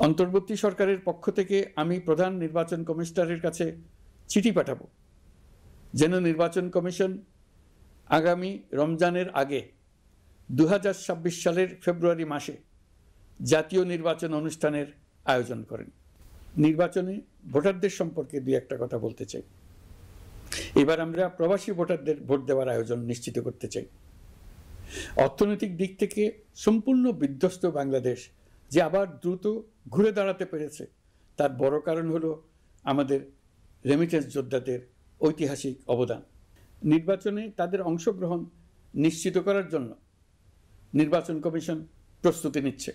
অন্তর্বর্তী সরকারের পক্ষ থেকে আমি প্রধান নির্বাচন কমিশনারের কাছে চিঠি পাঠাবো যেন নির্বাচন কমিশন আগামী রমজানের আগে 2026 সালের ফেব্রুয়ারি মাসে জাতীয় নির্বাচন অনুষ্ঠানের আয়োজন করেন। নির্বাচনে ভোটারদের সম্পর্কে দুই একটা কথা বলতে চাই। এবার আমরা প্রবাসী ভোটারদের ভোট দেওয়ার আয়োজন নিশ্চিত করতে চাই। অর্থনৈতিক দিক থেকে সম্পূর্ণ বিধ্বস্ত বাংলাদেশ যে আবার দ্রুত ঘুরে দাঁড়াতে পেরেছে তার বড় কারণ হলো আমাদের রেমিটেন্স যোদ্ধাদের ঐতিহাসিক অবদান। নির্বাচনে তাদের অংশগ্রহণ নিশ্চিত করার জন্য নির্বাচন কমিশন প্রস্তুতি নিচ্ছে।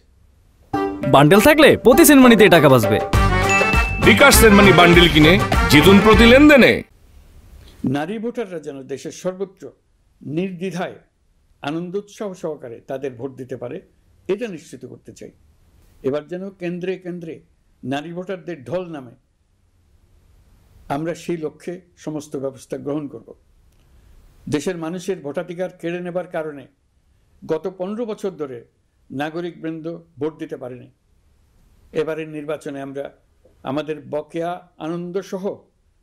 বান্ডেল থাকলে প্রতি সেনমানিতে টাকা বাঁচবে। বিকাশ সেনমানি বান্ডেল কিনে জিতুন প্রতি লেনদেনে। নারী ভোটাররা যেন দেশের সর্বত্র নির্দ্বিধায় আনন্দোৎসাহ সহকারে তাদের ভোট দিতে পারে এটা নিশ্চিত করতে চাই। এবার যেন কেন্দ্রে কেন্দ্রে নারী ভোটারদের ঢল নামে, আমরা সেই লক্ষ্যে সমস্ত ব্যবস্থা গ্রহণ করব। দেশের মানুষের ভোটাধিকার কেড়ে নেবার কারণে গত 15 বছর ধরে নাগরিকবৃন্দ ভোট দিতে পারেনি। এবারের নির্বাচনে আমরা আমাদের বকেয়া আনন্দ সহ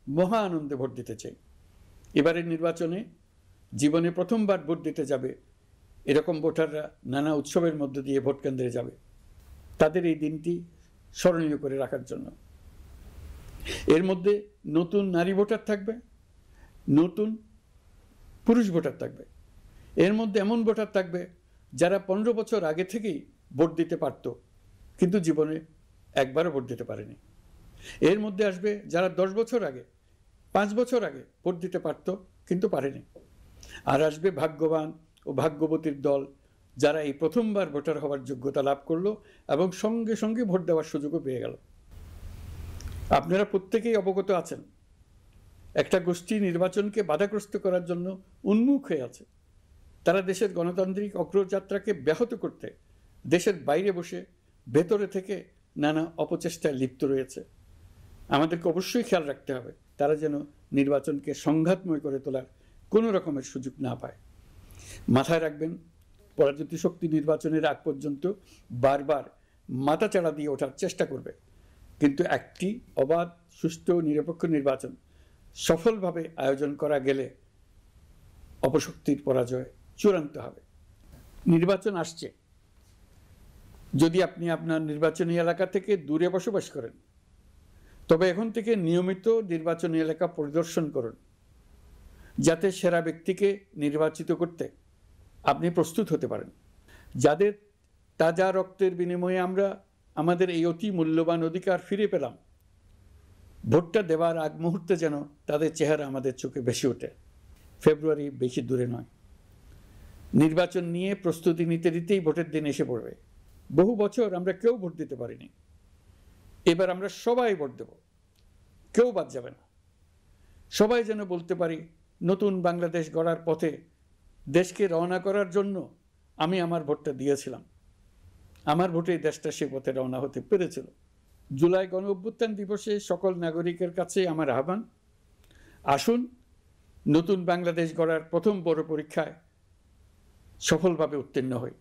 মহা আনন্দে ভোট দিতে চাই। এবারের নির্বাচনে জীবনে প্রথমবার ভোট দিতে যাবে এরকম ভোটাররা নানা উৎসবের মধ্য দিয়ে ভোট কেন্দ্রে যাবে, তাদের এই দিনটি স্মরণীয় করে রাখার জন্য। এর মধ্যে নতুন নারী ভোটার থাকবে, নতুন পুরুষ ভোটার থাকবে, এর মধ্যে এমন ভোটার থাকবে যারা 15 বছর আগে থেকেই ভোট দিতে পারত কিন্তু জীবনে একবারও ভোট দিতে পারেনি। এর মধ্যে আসবে যারা 10 বছর আগে, 5 বছর আগে ভোট দিতে পারত কিন্তু পারেনি। আর আসবে ভাগ্যবান ও ভাগ্যবতীর দল যারা এই প্রথমবার ভোটার হওয়ার যোগ্যতা লাভ করলো এবং সঙ্গে সঙ্গে ভোট দেওয়ার সুযোগও পেয়ে গেল। আপনারা প্রত্যেকেই অবগত আছেন একটা গোষ্ঠী নির্বাচনকে বাধাগ্রস্ত করার জন্য উন্মুখ হয়ে আছে। তারা দেশের গণতান্ত্রিক অগ্রযাত্রাকে ব্যাহত করতে দেশের বাইরে বসে ভেতরে থেকে নানা অপচেষ্টায় লিপ্ত রয়েছে। আমাদেরকে অবশ্যই খেয়াল রাখতে হবে তারা যেন নির্বাচনকে সংঘাতময় করে তোলার কোনো রকমের সুযোগ না পায়। মাথায় রাখবেন, পরাজিত শক্তি নির্বাচনের আগ পর্যন্ত বারবার মাথাচাড়া দিয়ে ওঠার চেষ্টা করবে, কিন্তু একটি অবাধ, সুষ্ঠু, নিরপেক্ষ নির্বাচন সফলভাবে আয়োজন করা গেলে অপশক্তির পরাজয় চূড়ান্ত হবে। নির্বাচন আসছে, যদি আপনি আপনার নির্বাচনী এলাকা থেকে দূরে বসবাস করেন তবে এখন থেকে নিয়মিত নির্বাচনী এলাকা পরিদর্শন করুন যাতে সেরা ব্যক্তিকে নির্বাচিত করতে আপনি প্রস্তুত হতে পারেন। যাদের তাজা রক্তের বিনিময়ে আমরা আমাদের এই অতি মূল্যবান অধিকার ফিরে পেলাম, ভোটটা দেওয়ার আগ মুহূর্তে যেন তাদের চেহারা আমাদের চোখে ভেসে ওঠে। ফেব্রুয়ারি বেশি দূরে নয়। নির্বাচন নিয়ে প্রস্তুতি নিতে নিতেই ভোটের দিন এসে পড়বে। বহু বছর আমরা কেউ ভোট দিতে পারিনি, এবার আমরা সবাই ভোট দেব, কেউ বাদ যাবে না। সবাই যেন বলতে পারি নতুন বাংলাদেশ গড়ার পথে দেশকে রওনা করার জন্য আমি আমার ভোটটা দিয়েছিলাম, আমার ভোটেই দেশটা সে পথে রওনা হতে পেরেছিল। জুলাই গণ অভ্যুত্থান দিবসে সকল নাগরিকের কাছে আমার আহ্বান, আসুন নতুন বাংলাদেশ গড়ার প্রথম বড় পরীক্ষায় সফলভাবে উত্তীর্ণ হই।